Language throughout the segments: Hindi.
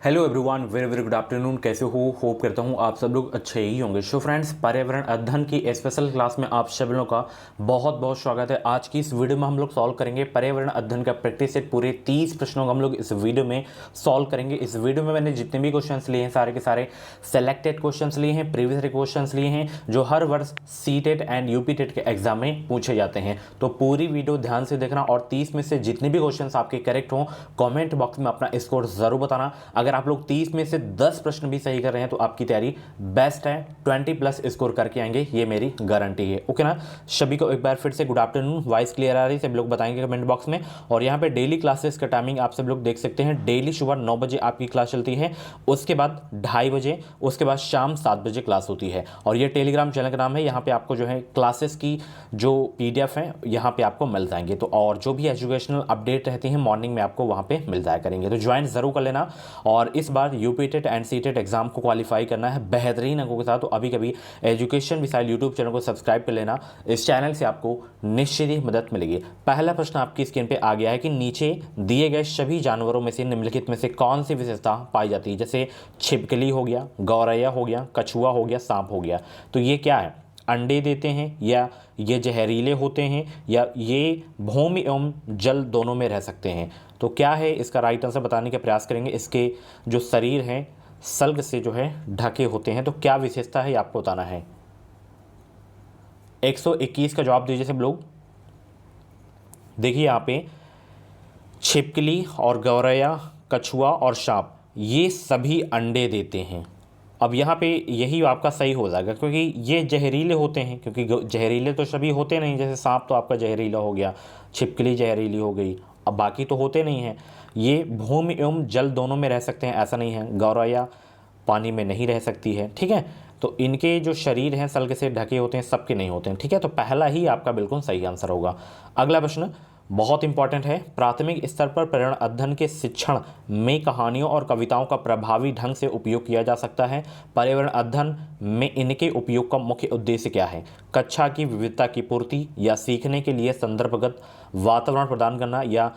Hello everyone, very very good afternoon. कैसे हो? होप करता हूँ आप सब लोग अच्छे ही होंगे। सो फ्रेंड्स, पर्यावरण अध्ययन की स्पेशल क्लास में आप सभी लोगों का बहुत बहुत स्वागत है। आज की इस वीडियो में हम लोग सॉल्व करेंगे पर्यावरण अध्ययन का प्रैक्टिस सेट। पूरे 30 प्रश्नों को हम लोग इस वीडियो में सॉल्व करेंगे। इस वीडियो में मैंने जितने भी क्वेश्चंस लिए हैं सारे के सारे सेलेक्टेड क्वेश्चंस लिए हैं, प्रीवियस क्वेश्चंस लिए हैं जो हर वर्ष सीटेट एंड यूपी टेट के एग्जाम में पूछे जाते हैं। तो पूरी वीडियो ध्यान से देखना और 30 में से जितने भी क्वेश्चंस आपके करेक्ट हों कमेंट बॉक्स में अपना स्कोर जरूर बताना। अगर आप लोग 30 में से 10 प्रश्न भी सही कर रहे हैं तो आपकी तैयारी बेस्ट है, 20+ स्कोर करके आएंगे, ये मेरी गारंटी है। ओके ना? सभी को एक बार फिर से गुड आफ्टरनून। वॉइस क्लियर आ रही है? सब लोग बताएंगे कमेंट बॉक्स में। और यहाँ पे डेली क्लासेस का टाइमिंग आप सब लोग देख सकते हैं। डेली सुबह 9 बजे आपकी क्लास चलती है, उसके बाद 2:30 बजे, उसके बाद शाम 7 बजे क्लास होती है। और ये टेलीग्राम चैनल का नाम है। यहाँ पे आपको जो है क्लासेस की जो PDF है यहाँ पे आपको मिल जाएंगे। तो और जो भी एजुकेशनल अपडेट रहती है मॉर्निंग में आपको वहाँ पे मिल जाया करेंगे, तो ज्वाइन जरूर कर लेना। और इस बार UP TET and CTET exam को क्वालिफाई करना है बेहतरीन अंकों के साथ, तो अभी कभी एजुकेशन मिसाइल यूट्यूब चैनल को सब्सक्राइब कर लेना। इस चैनल से आपको निश्चित ही मदद मिलेगी। पहला प्रश्न आपकी स्क्रीन पे आ गया है कि नीचे दिए गए सभी जानवरों में से निम्नलिखित में से कौन सी विशेषता पाई जाती है? जैसे छिपकली हो गया, गौरैया हो गया, कछुआ हो गया, सांप हो गया। तो ये क्या है? अंडे देते हैं, या ये जहरीले होते हैं, या ये भूमि एवं जल दोनों में रह सकते हैं? तो क्या है इसका राइट आंसर बताने का प्रयास करेंगे। इसके जो शरीर है सल्ग से जो है ढके होते हैं। तो क्या विशेषता है ये आपको बताना है। 121 का जवाब दीजिए सब लोग। देखिए यहाँ पे छिपकली और गौरैया, कछुआ और सांप ये सभी अंडे देते हैं। अब यहाँ पे यही आपका सही हो जाएगा क्योंकि ये जहरीले होते हैं, क्योंकि जहरीले तो सभी होते नहीं। जैसे सांप तो आपका जहरीला हो गया, छिपकली जहरीली हो गई, अब बाकी तो होते नहीं हैं। ये भूमि एवं जल दोनों में रह सकते हैं, ऐसा नहीं है। गौरैया पानी में नहीं रह सकती है, ठीक है। तो इनके जो शरीर हैं सल्ग से ढके होते हैं, सबके नहीं होते हैं, ठीक है। तो पहला ही आपका बिल्कुल सही आंसर होगा। अगला प्रश्न बहुत इंपॉर्टेंट है। प्राथमिक स्तर पर पर्यावरण अध्ययन के शिक्षण में कहानियों और कविताओं का प्रभावी ढंग से उपयोग किया जा सकता है। पर्यावरण अध्ययन में इनके उपयोग का मुख्य उद्देश्य क्या है? कक्षा की विविधता की पूर्ति, या सीखने के लिए संदर्भगत वातावरण प्रदान करना, या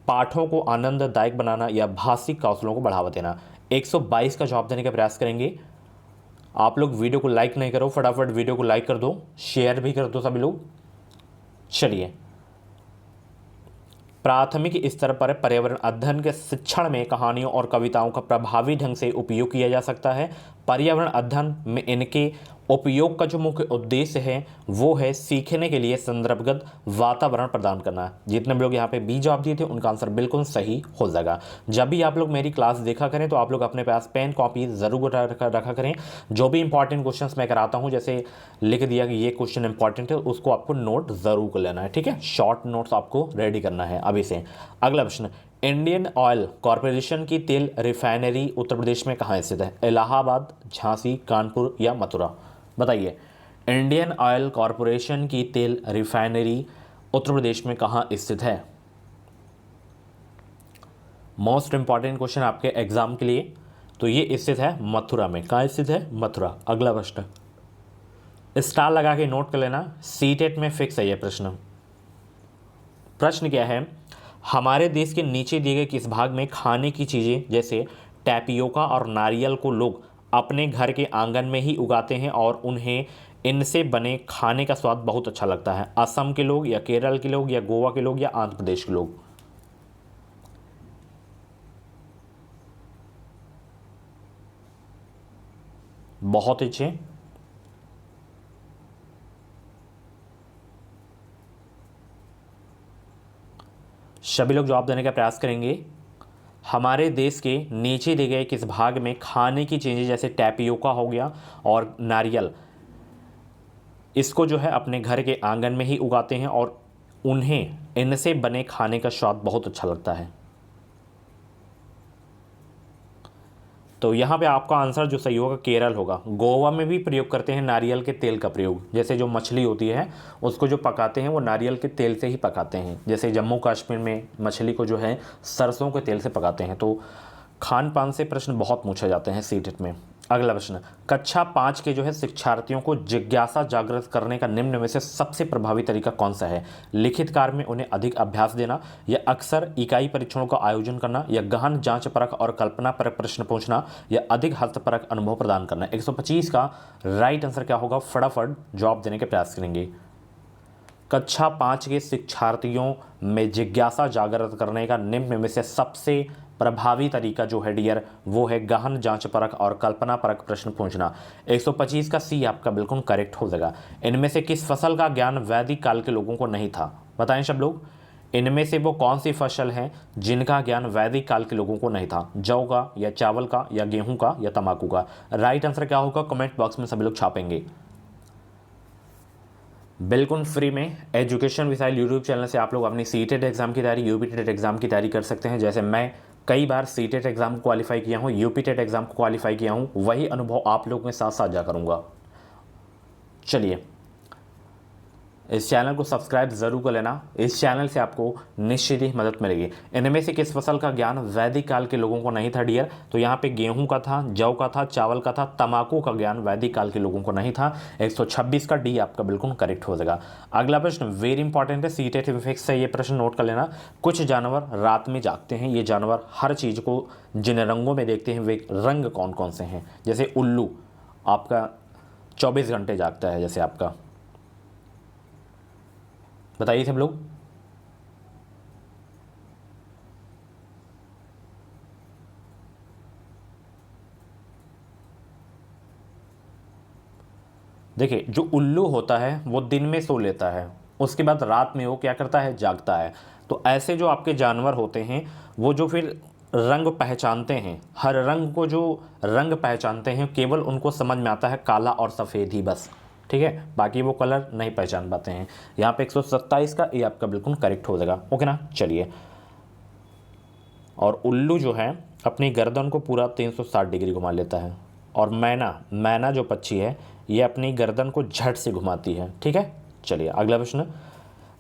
पाठों को आनंददायक बनाना, या भाषिक कौशलों को बढ़ावा देना? 122 का जवाब देने का प्रयास करेंगे। आप लोग वीडियो को लाइक नहीं करो, फटाफट वीडियो को लाइक कर दो, शेयर भी कर दो सभी लोग। चलिए, प्राथमिक स्तर पर पर्यावरण अध्ययन के शिक्षण में कहानियों और कविताओं का प्रभावी ढंग से उपयोग किया जा सकता है। पर्यावरण अध्ययन में इनके उपयोग का जो मुख्य उद्देश्य है वो है सीखने के लिए संदर्भगत वातावरण प्रदान करना। जितने भी लोग यहाँ पे बी जवाब दिए थे उनका आंसर बिल्कुल सही हो जाएगा। जब भी आप लोग मेरी क्लास देखा करें तो आप लोग अपने पास पेन कॉपी जरूर रखा करें। जो भी इंपॉर्टेंट क्वेश्चंस मैं कराता हूँ, जैसे लिख दिया कि ये क्वेश्चन इंपॉर्टेंट है, उसको आपको नोट जरूर कर लेना है, ठीक है। शॉर्ट नोट्स आपको रेडी करना है अभी से। अगला प्रश्न, इंडियन ऑयल कॉरपोरेशन की तेल रिफाइनरी उत्तर प्रदेश में कहाँ स्थित है? इलाहाबाद, झांसी, कानपुर या मथुरा? बताइए, इंडियन ऑयल कॉरपोरेशन की तेल रिफाइनरी उत्तर प्रदेश में कहाँ स्थित है? मोस्ट इंपॉर्टेंट क्वेश्चन आपके एग्जाम के लिए। तो ये स्थित है मथुरा में। कहाँ स्थित है? मथुरा। अगला प्रश्न, स्टार लगा के नोट कर लेना, सीटेट में फिक्स है ये प्रश्न। प्रश्न क्या है? हमारे देश के नीचे दिए गए किस भाग में खाने की चीज़ें जैसे टैपियोका और नारियल को लोग अपने घर के आंगन में ही उगाते हैं और उन्हें इनसे बने खाने का स्वाद बहुत अच्छा लगता है? असम के लोग, या केरल के लोग, या गोवा के लोग, या आंध्र प्रदेश के लोग? बहुत अच्छे, सभी लोग जवाब देने का प्रयास करेंगे। हमारे देश के नीचे दिए गए किस भाग में खाने की चीज़ें जैसे टैपियोका हो गया और नारियल, इसको जो है अपने घर के आंगन में ही उगाते हैं और उन्हें इनसे बने खाने का स्वाद बहुत अच्छा लगता है? तो यहाँ पे आपका आंसर जो सही होगा केरल होगा। गोवा में भी प्रयोग करते हैं नारियल के तेल का प्रयोग। जैसे जो मछली होती है उसको जो पकाते हैं वो नारियल के तेल से ही पकाते हैं। जैसे जम्मू कश्मीर में मछली को जो है सरसों के तेल से पकाते हैं। तो खान पान से प्रश्न बहुत पूछे जाते हैं सीटेट में। अगला प्रश्न, कक्षा 5 के जो है शिक्षार्थियों को जिज्ञासा जागृत करने का निम्न में से सबसे प्रभावी तरीका कौन सा है? लिखित कार्य में उन्हें अधिक अभ्यास देना, या अक्सर इकाई परीक्षणों का आयोजन करना, या गहन जांच परख और कल्पना परक प्रश्न पूछना, या अधिक हस्तपरक अनुभव प्रदान करना। 125 का राइट आंसर क्या होगा? फटाफट जवाब देने के प्रयास करेंगे। कक्षा 5 के शिक्षार्थियों में जिज्ञासा जागृत करने का निम्न में से सबसे प्रभावी तरीका जो है डियर वो है गहन जांच परख और कल्पना परक प्रश्न पूछना। 125 का सी आपका बिल्कुल करेक्ट हो जाएगा। इनमें से किस फसल का ज्ञान वैदिक काल के लोगों को नहीं था? बताएं सब लोग, इनमें से वो कौन सी फसल है जिनका ज्ञान वैदिक काल के लोगों को नहीं था? जौ का, या चावल का, या गेहूं का, या तंबाकू का? राइट आंसर क्या होगा? कमेंट बॉक्स में सभी लोग छापेंगे। बिल्कुल फ्री में एजुकेशन मिसाइल यूट्यूब चैनल से आप लोग अपनी सीटेट एग्जाम की तैयारी, यूपी टेट एग्जाम की तैयारी कर सकते हैं। जैसे मैं कई बार सीटेट एग्जाम को क्वालिफाई किया हूँ, यूपी टेट एग्जाम को क्वालिफाई किया हूँ, वही अनुभव आप लोगों के साथ साझा करूँगा। चलिए, इस चैनल को सब्सक्राइब जरूर कर लेना, इस चैनल से आपको निश्चित ही मदद मिलेगी। इनमें से किस फसल का ज्ञान वैदिक काल के लोगों को नहीं था डियर? तो यहाँ पे गेहूं का था, जौ का था, चावल का था, तंबाकू का ज्ञान वैदिक काल के लोगों को नहीं था। 126 का डी आपका बिल्कुल करेक्ट हो जाएगा। अगला प्रश्न वेरी इंपॉर्टेंट है, सीटेट फिक्स से ये प्रश्न नोट कर लेना। कुछ जानवर रात में जागते हैं, ये जानवर हर चीज़ को जिन रंगों में देखते हैं वे रंग कौन कौन से हैं? जैसे उल्लू आपका 24 घंटे जागता है, जैसे आपका बताइए सब लोग। देखिए, जो उल्लू होता है वो दिन में सो लेता है, उसके बाद रात में वो क्या करता है? जागता है। तो ऐसे जो आपके जानवर होते हैं वो जो फिर रंग पहचानते हैं, हर रंग को जो रंग पहचानते हैं केवल उनको समझ में आता है काला और सफ़ेद ही बस, ठीक है, बाकी वो कलर नहीं पहचान पाते हैं। यहाँ पे 127 का ये आपका बिल्कुल करेक्ट हो जाएगा। ओके ना, चलिए। और उल्लू जो है अपनी गर्दन को पूरा 360 डिग्री घुमा लेता है, और मैना जो पक्षी है ये अपनी गर्दन को झट से घुमाती है, ठीक है। चलिए अगला प्रश्न,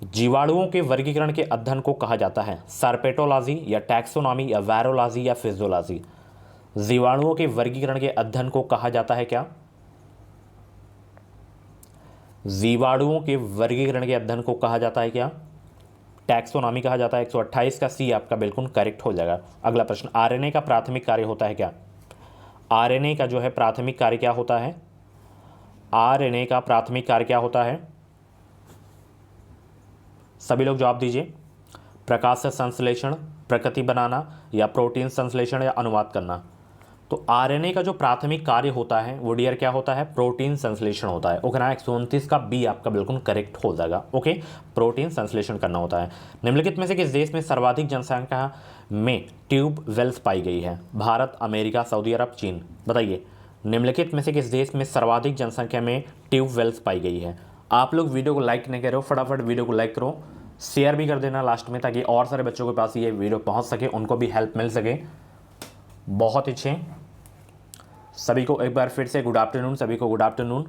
जीवाणुओं के वर्गीकरण के अध्ययन को कहा जाता है सर्पेटोलॉजी, या टैक्सोनॉमी, या वायरोलॉजी, या फिजियोलॉजी? जीवाणुओं के वर्गीकरण के अध्ययन को कहा जाता है क्या? जीवाणुओं के वर्गीकरण के अध्ययन को कहा जाता है क्या? टैक्सोनॉमी कहा जाता है। 128 का सी आपका बिल्कुल करेक्ट हो जाएगा। अगला प्रश्न, आरएनए का प्राथमिक कार्य होता है क्या? आरएनए का जो है प्राथमिक कार्य क्या होता है? आरएनए का प्राथमिक कार्य क्या होता है? सभी लोग जवाब दीजिए। प्रकाश से संश्लेषण, प्रकृति बनाना, या प्रोटीन संश्लेषण, या अनुवाद करना? तो आरएनए का जो प्राथमिक कार्य होता है वो डियर क्या होता है? प्रोटीन संश्लेषण होता है। ओके ना, 129 का बी आपका बिल्कुल करेक्ट हो जाएगा। ओके, प्रोटीन संश्लेषण करना होता है। निम्नलिखित में से किस देश में सर्वाधिक जनसंख्या में ट्यूब वेल्स पाई गई है? भारत, अमेरिका, सऊदी अरब, चीन? बताइए, निम्नलिखित में से किस देश में सर्वाधिक जनसंख्या में ट्यूब वेल्स पाई गई है? आप लोग वीडियो को लाइक नहीं कर रहे हो, फटाफट वीडियो को लाइक करो, शेयर भी कर देना लास्ट में, ताकि और सारे बच्चों के पास ये वीडियो पहुँच सके, उनको भी हेल्प मिल सके। बहुत अच्छे, सभी को एक बार फिर से गुड आफ्टरनून, सभी को गुड आफ्टरनून।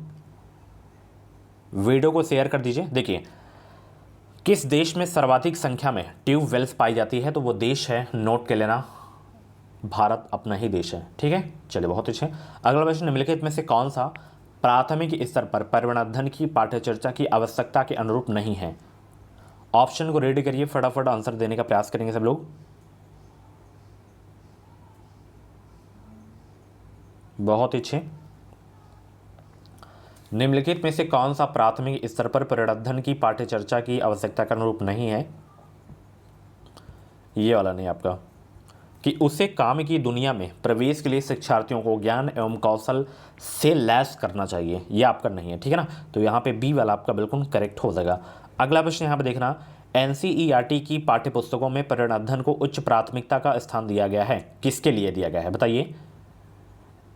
वीडियो को शेयर कर दीजिए। देखिए, किस देश में सर्वाधिक संख्या में ट्यूब वेल्स पाई जाती है? तो वो देश है, नोट कर लेना, भारत अपना ही देश है, ठीक है। चलिए बहुत अच्छे। अगला प्रश्न, निम्नलिखित में से कौन सा प्राथमिक स्तर पर पर्यावरण अध्ययन की पाठ्यचर्चा की आवश्यकता के अनुरूप नहीं है? ऑप्शन को रेडी करिए, फटाफट आंसर देने का प्रयास करेंगे सब लोग। बहुत अच्छे। निम्नलिखित में से कौन सा प्राथमिक स्तर पर पर्यावरण की पाठ्यचर्चा की आवश्यकता के अनुरूप नहीं है? ये वाला नहीं आपका, कि उसे काम की दुनिया में प्रवेश के लिए शिक्षार्थियों को ज्ञान एवं कौशल से लैस करना चाहिए, ये आपका नहीं है, ठीक है ना। तो यहाँ पे बी वाला आपका बिल्कुल करेक्ट हो जाएगा। अगला प्रश्न यहाँ पे देखना, एनसीईआरटी की पाठ्यपुस्तकों में पर्यावरण अध्ययन को उच्च प्राथमिकता का स्थान दिया गया है, किसके लिए दिया गया है? बताइए।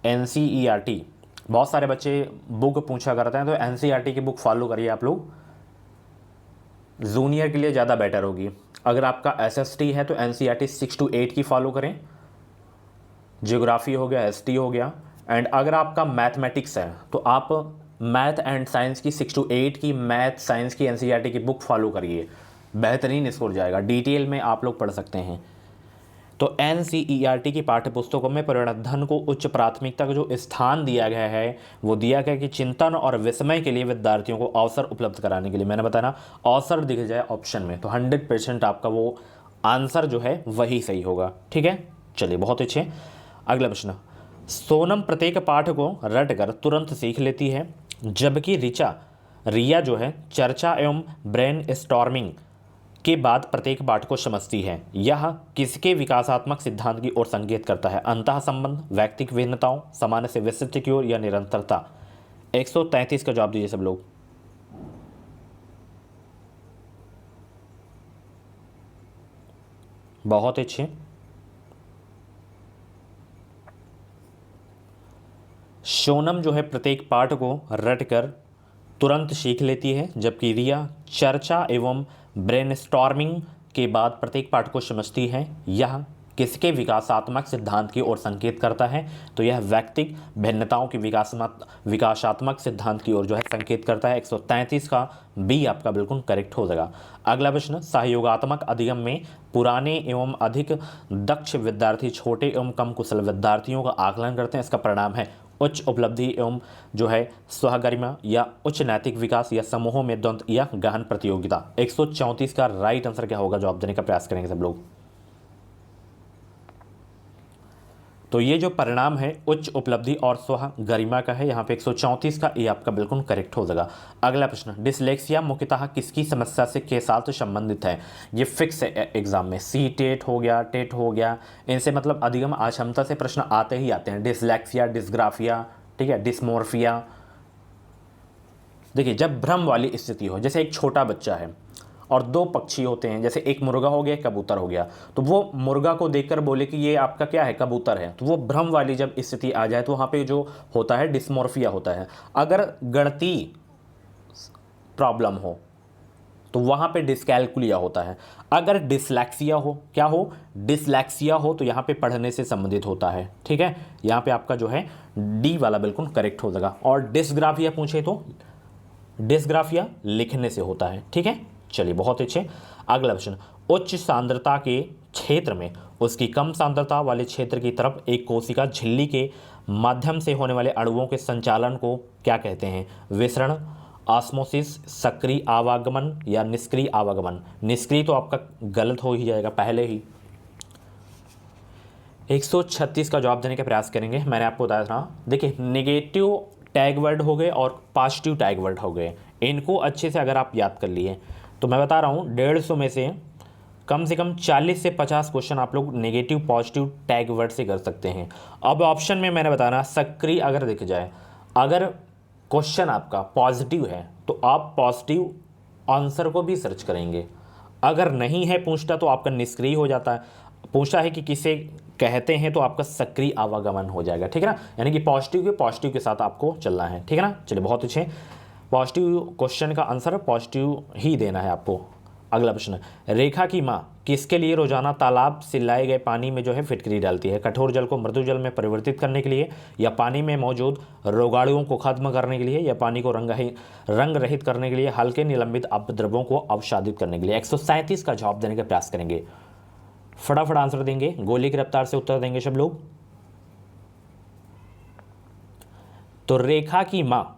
एनसीईआरटी, बहुत सारे बच्चे बुक पूछा करते हैं, तो एनसीईआरटी की बुक फॉलो करिए आप लोग, जूनियर के लिए ज़्यादा बेटर होगी। अगर आपका एसएसटी है तो एनसीईआरटी 6 to 8 की फॉलो करें, ज्योग्राफी हो गया, एसटी हो गया, एंड अगर आपका मैथमेटिक्स है तो आप मैथ एंड साइंस की 6 to 8 की मैथ साइंस की एनसीईआरटी की बुक फॉलो करिए, बेहतरीन स्कोर जाएगा, डिटेल में आप लोग पढ़ सकते हैं। तो NCERT की पाठ्य पुस्तकों में पर्यावरण अध्ययन को उच्च प्राथमिकता का जो स्थान दिया गया है वो दिया गया कि चिंतन और विस्मय के लिए विद्यार्थियों को अवसर उपलब्ध कराने के लिए। मैंने बताया ना, अवसर दिख जाए ऑप्शन में तो 100% आपका वो आंसर जो है वही सही होगा। ठीक है, चलिए बहुत अच्छे। अगला प्रश्न, सोनम प्रत्येक पाठ को रट कर तुरंत सीख लेती है, जबकि रिया जो है चर्चा एवं ब्रेन स्टॉर्मिंग के बाद प्रत्येक पाठ को समझती है। यह किसके विकासात्मक सिद्धांत की ओर संकेत करता है? अंतः संबंध, व्यक्तिगत भिन्नताओं, सामान्य से विशिष्ट की ओर, या निरंतरता? 133 का जवाब दीजिए सब लोग। बहुत अच्छे। सोनम जो है प्रत्येक पाठ को रटकर तुरंत सीख लेती है, जबकि रिया चर्चा एवं ब्रेनस्टॉर्मिंग के बाद प्रत्येक पाठ को समझती है। यह किसके विकासात्मक सिद्धांत की ओर संकेत करता है? तो यह व्यक्तिगत भिन्नताओं की विकासात्मक सिद्धांत की ओर जो है संकेत करता है। 133 का बी आपका बिल्कुल करेक्ट हो जाएगा। अगला प्रश्न, सहयोगात्मक अधिगम में पुराने एवं अधिक दक्ष विद्यार्थी छोटे एवं कम कुशल विद्यार्थियों का आकलन करते हैं। इसका परिणाम है उच्च उपलब्धि एवं जो है स्वगरिमा, या उच्च नैतिक विकास, या समूहों में द्वंद्व, या गहन प्रतियोगिता। 134 का राइट आंसर क्या होगा? जवाब देने का प्रयास करेंगे सब लोग। तो ये जो परिणाम है उच्च उपलब्धि और स्वगरिमा का है। यहाँ पे 134 का ए आपका बिल्कुल करेक्ट हो जाएगा। अगला प्रश्न, डिसलेक्सिया मुख्यतः किसकी समस्या से के साथ संबंधित है? ये फिक्स है एग्जाम में, सी टेट हो गया, टेट हो गया, इनसे मतलब अधिगम अक्षमता से प्रश्न आते ही आते हैं। डिसलेक्सिया, डिसग्राफिया, ठीक है, डिस्मोर्फिया। देखिए, जब भ्रम वाली स्थिति हो, जैसे एक छोटा बच्चा है और दो पक्षी होते हैं, जैसे एक मुर्गा हो गया, एक कबूतर हो गया, तो वो मुर्गा को देखकर बोले कि ये आपका क्या है? कबूतर है। तो वो भ्रम वाली जब स्थिति आ जाए तो वहाँ पे जो होता है डिस्मोर्फिया होता है। अगर गणितीय प्रॉब्लम हो तो वहाँ पे डिस्कैल्कुलिया होता है। अगर डिसलेक्सिया हो, क्या हो? डिसलेक्सिया हो, तो यहाँ पे पढ़ने से संबंधित होता है। ठीक है, यहाँ पे आपका जो है डी वाला बिल्कुल करेक्ट हो जाएगा। और डिस्ग्राफिया पूछे तो डिस्ग्राफिया लिखने से होता है। ठीक है, चलिए बहुत अच्छे। अगला प्रश्न, उच्च सांद्रता के क्षेत्र में उसकी कम सांद्रता वाले क्षेत्र की तरफ एक कोशिका झिल्ली के माध्यम से होने वाले अणुओं के संचालन को क्या कहते हैं? विसरण, ऑस्मोसिस, सक्रिय आवागमन, या निष्क्रिय आवागमन? निष्क्रिय तो आपका गलत हो ही जाएगा पहले ही। 136 का जवाब देने का प्रयास करेंगे। मैंने आपको बताया था, देखिए नेगेटिव टैग वर्ड हो गए और पॉजिटिव टैग वर्ड हो गए, इनको अच्छे से अगर आप याद कर लिए तो मैं बता रहा हूँ 150 में से कम 40 से 50 क्वेश्चन आप लोग नेगेटिव पॉजिटिव टैग वर्ड से कर सकते हैं। अब ऑप्शन में मैंने बताना, सक्रिय अगर दिख जाए, अगर क्वेश्चन आपका पॉजिटिव है तो आप पॉजिटिव आंसर को भी सर्च करेंगे। अगर नहीं है पूछता तो आपका निष्क्रिय हो जाता है। पूछा है कि किसे कहते हैं तो आपका सक्रिय आवागमन हो जाएगा। ठीक है ना, यानी कि पॉजिटिव के साथ आपको चलना है। ठीक है ना, चलिए बहुत अच्छे। पॉजिटिव क्वेश्चन का आंसर पॉजिटिव ही देना है आपको। अगला प्रश्न, रेखा की माँ किसके लिए रोजाना तालाब से लाए गए पानी में जो है फिटकरी डालती है? कठोर जल को मृदु जल में परिवर्तित करने के लिए, या पानी में मौजूद रोगाणुओं को खत्म करने के लिए, या पानी को रंग रहित करने के लिए, हल्के निलंबित अपद्रव्यों को अवसादित करने के लिए? 137 का जवाब देने का प्रयास करेंगे। फटाफट आंसर देंगे, गोली की रफ्तार से उत्तर देंगे सब लोग। तो रेखा की माँ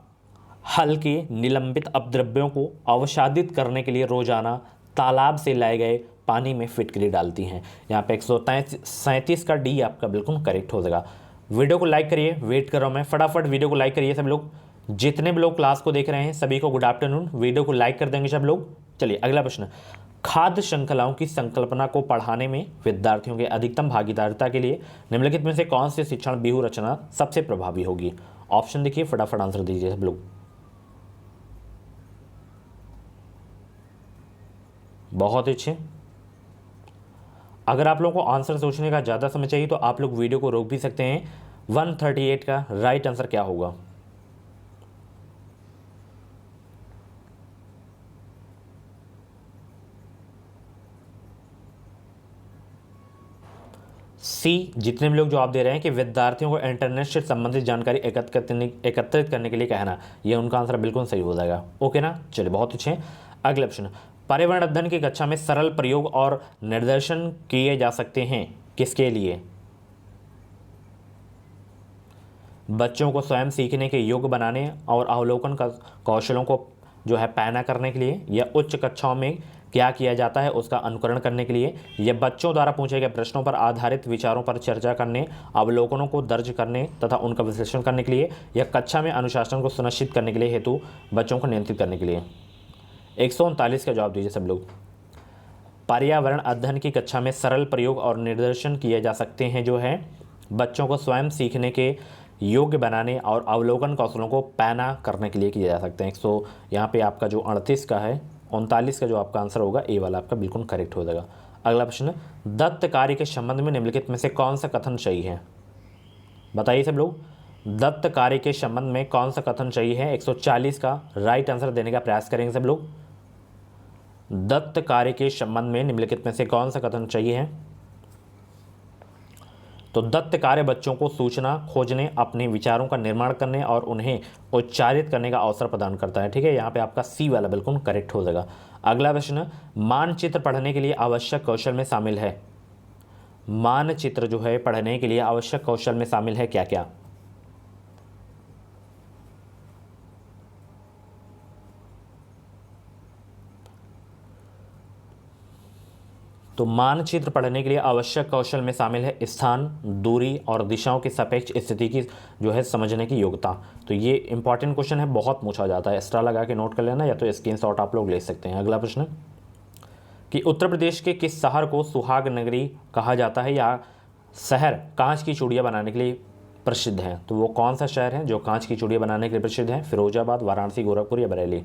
हल्के निलंबित अपद्रव्यों को अवसादित करने के लिए रोजाना तालाब से लाए गए पानी में फिटकरी डालती हैं। यहाँ पे 137 का डी आपका बिल्कुल करेक्ट हो जाएगा। वीडियो को लाइक करिए, वेट कर रहा हूँ मैं, फटाफट वीडियो को लाइक करिए सब लोग। जितने भी लोग क्लास को देख रहे हैं सभी को गुड आफ्टरनून। वीडियो को लाइक कर देंगे सब लोग। चलिए अगला प्रश्न, खाद्य श्रृंखलाओं की संकल्पना को पढ़ाने में विद्यार्थियों के अधिकतम भागीदारिता के लिए निम्नलिखित में से कौन सी शिक्षण व्यूह रचना सबसे प्रभावी होगी? ऑप्शन देखिए, फटाफट आंसर दीजिए सब लोग। बहुत अच्छे। अगर आप लोगों को आंसर सोचने का ज़्यादा समय चाहिए तो आप लोग वीडियो को रोक भी सकते हैं। 138 का राइट आंसर क्या होगा? सी, जितने भी लोग जवाब दे रहे हैं कि विद्यार्थियों को इंटरनेट से संबंधित जानकारी एकत्रित करने के लिए कहना, यह उनका आंसर बिल्कुल सही हो जाएगा। ओके ना, चलिए बहुत अच्छे। अगला प्रश्न, पर्यावरण अध्ययन की कक्षा में सरल प्रयोग और निर्देशन किए जा सकते हैं किसके लिए? बच्चों को स्वयं सीखने के योग्य बनाने और अवलोकन का कौशलों को जो है पैना करने के लिए, या उच्च कक्षाओं में क्या किया जाता है उसका अनुकरण करने के लिए, या बच्चों द्वारा पूछे गए प्रश्नों पर आधारित विचारों पर चर्चा करने, अवलोकनों को दर्ज करने तथा उनका विश्लेषण करने के लिए, या कक्षा में अनुशासन को सुनिश्चित करने के लिए हेतु बच्चों को नियंत्रित करने के लिए। 139 का जवाब दीजिए सब लोग। पर्यावरण अध्ययन की कक्षा में सरल प्रयोग और निर्देशन किए जा सकते हैं, जो है बच्चों को स्वयं सीखने के योग्य बनाने और अवलोकन कौशलों को पैना करने के लिए किए जा सकते हैं। 100 यहाँ पे आपका जो 38 का है, 39 का जो आपका आंसर होगा ए वाला आपका बिल्कुल करेक्ट हो जाएगा। अगला प्रश्न, दत्त कार्य के संबंध में निम्नलिखित में से कौन सा कथन सही है? बताइए सब लोग, दत्त कार्य के संबंध में कौन सा कथन सही है? 140 का राइट आंसर देने का प्रयास करेंगे सब लोग। दत्त कार्य के संबंध में निम्नलिखित में से कौन सा कथन सही है? तो दत्त कार्य बच्चों को सूचना खोजने, अपने विचारों का निर्माण करने और उन्हें उच्चारित करने का अवसर प्रदान करता है। ठीक है, यहाँ पे आपका सी वाला बिल्कुल करेक्ट हो जाएगा। अगला प्रश्न, मानचित्र पढ़ने के लिए आवश्यक कौशल में शामिल है? मानचित्र जो है पढ़ने के लिए आवश्यक कौशल में शामिल है क्या क्या? तो मानचित्र पढ़ने के लिए आवश्यक कौशल में शामिल है स्थान, दूरी और दिशाओं की सापेक्ष स्थिति की जो है समझने की योग्यता। तो ये इंपॉर्टेंट क्वेश्चन है, बहुत पूछा जाता है, एक्स्ट्रा लगा के नोट कर लेना या तो स्क्रीनशॉट आप लोग ले सकते हैं। अगला प्रश्न, कि उत्तर प्रदेश के किस शहर को सुहाग नगरी कहा जाता है, या शहर कांच की चूड़ियाँ बनाने के लिए प्रसिद्ध है? तो वो कौन सा शहर है जो कांच की चूड़ियाँ बनाने के लिए प्रसिद्ध है? फिरोजाबाद, वाराणसी, गोरखपुर या बरेली?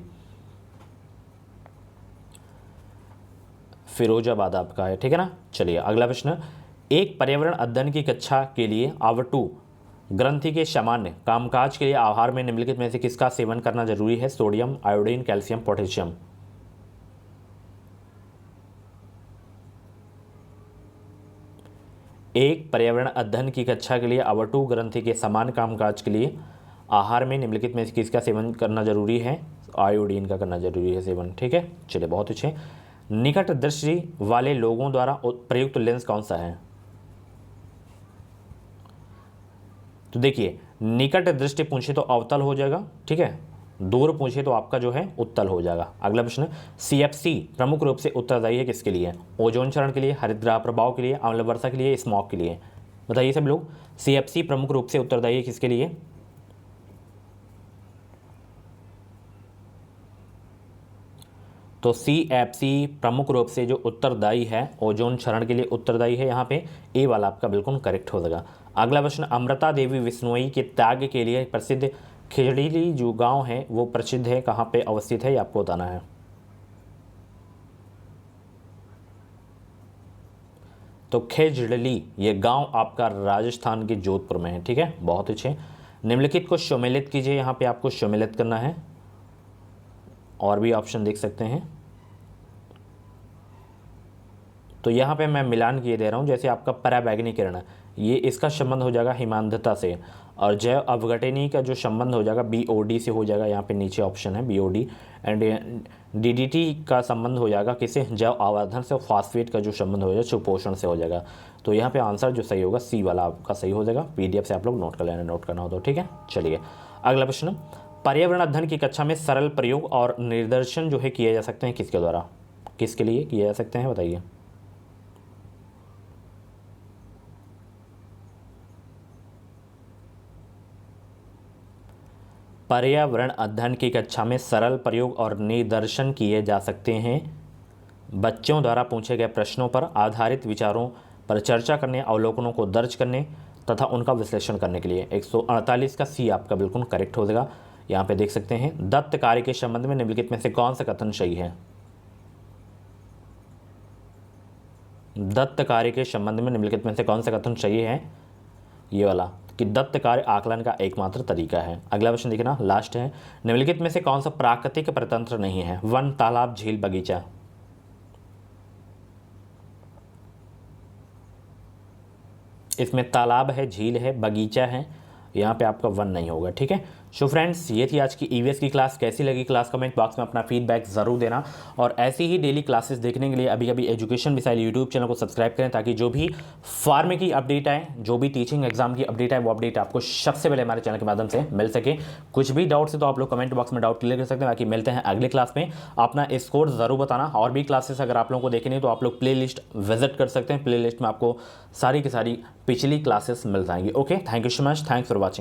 फिरोजाबाद आपका है, ठीक है ना। चलिए अगला प्रश्न, एक पर्यावरण अध्ययन की कक्षा के लिए आवटु ग्रंथि के सामान्य कामकाज के लिए आहार में निम्नलिखित में से किसका सेवन करना जरूरी है? Sodium, iodine, calcium, potassium? एक पर्यावरण अध्ययन की कक्षा के लिए आवटु ग्रंथि के समान कामकाज के लिए आहार में निम्नलिखित में से किसका सेवन करना जरूरी है? आयोडीन का करना जरूरी है सेवन, ठीक है। चलिए बहुत अच्छे। निकट दृष्टि वाले लोगों द्वारा प्रयुक्त लेंस कौन सा है? तो देखिए, निकट दृष्टि पूछे तो अवतल हो जाएगा, ठीक है, दूर पूछे तो आपका जो है उत्तल हो जाएगा। अगला प्रश्न, सीएफसी प्रमुख रूप से उत्तरदायी है किसके लिए? ओजोन क्षरण के लिए, हरितगृह प्रभाव के लिए, अम्ल वर्षा के लिए, स्मॉग के लिए? बताइए सब लोग, सीएफसी प्रमुख रूप से उत्तरदायी है किसके लिए? तो सीएफसी प्रमुख रूप से जो उत्तरदायी है ओजोन क्षरण के लिए उत्तरदायी है, यहाँ पे ए वाला आपका बिल्कुल करेक्ट हो जाएगा। अगला प्रश्न, अमृता देवी विश्नोई के त्याग के लिए प्रसिद्ध खिजड़ीली जो गांव है वो प्रसिद्ध है, कहाँ पे अवस्थित है ये आपको बताना है। तो खिजड़ली ये गांव आपका राजस्थान के जोधपुर में है, ठीक है, बहुत अच्छे। निम्नलिखित को सम्मिलित कीजिए, यहाँ पे आपको सम्मिलित करना है, और भी ऑप्शन देख सकते हैं। तो यहाँ पे मैं मिलान किए दे रहा हूँ, जैसे आपका पराबैंगनी किरण, ये इसका संबंध हो जाएगा हिमांधता से, और जैव अवघटनी का जो संबंध हो जाएगा बीओडी से हो जाएगा, यहाँ पे नीचे ऑप्शन है बीओडी। एंड डीडीटी का संबंध हो जाएगा किसे? जैव आवर्धन से। फॉस्फेट का जो संबंध हो जाएगा सुपोषण से हो जाएगा। तो यहाँ पे आंसर जो सही होगा सी वाला आपका सही हो जाएगा। पीडीएफ से आप लोग नोट कर लेना, नोट करना हो तो, ठीक है। चलिए अगला प्रश्न, पर्यावरण अध्ययन की कक्षा में सरल प्रयोग और निर्देशन जो है किए जा सकते हैं किसके द्वारा? किसके लिए किए जा सकते हैं बताइए? पर्यावरण अध्ययन की कक्षा में सरल प्रयोग और निदर्शन किए जा सकते हैं बच्चों द्वारा पूछे गए प्रश्नों पर आधारित विचारों पर चर्चा करने, अवलोकनों को दर्ज करने तथा उनका विश्लेषण करने के लिए। 148 का सी आपका बिल्कुल करेक्ट हो जाएगा। यहाँ पे देख सकते हैं, दत्त कार्य के संबंध में निम्नलिखित में से कौन सा कथन सही है? दत्त कार्य के संबंध में निम्नलिखित में से कौन सा कथन सही है? ये वाला, कि दत्त कार्य आकलन का एकमात्र तरीका है। अगला प्रश्न देखना, लास्ट है, निम्नलिखित में से कौन सा प्राकृतिक प्रतंत्र नहीं है? वन, तालाब, झील, बगीचा? इसमें तालाब है, झील है, बगीचा है, यहाँ पे आपका वन नहीं होगा, ठीक है। सो फ्रेंड्स, ये थी आज की ईवीएस की क्लास। कैसी लगी क्लास, कमेंट बॉक्स में अपना फीडबैक ज़रूर देना। और ऐसी ही डेली क्लासेस देखने के लिए अभी अभी एजुकेशन मिसाइल यूट्यूब चैनल को सब्सक्राइब करें, ताकि जो भी फार्मे की अपडेट आए, जो भी टीचिंग एग्जाम की अपडेट आए, वो अपडेट आपको सबसे पहले हमारे चैनल के माध्यम से मिल सके। कुछ भी डाउट्स है तो आप लोग कमेंट बॉक्स में डाउट क्लियर कर सकते हैं। बाकी मिलते हैं अगले क्लास में। अपना स्कोर ज़रूर बताना। और भी क्लासेस अगर आप लोगों को देखनी है तो आप लोग प्ले लिस्ट विजिट कर सकते हैं। प्ले लिस्ट में आपको सारी की सारी पिछली क्लासेस मिल जाएंगी। Okay, thank you so much, thanks for watching.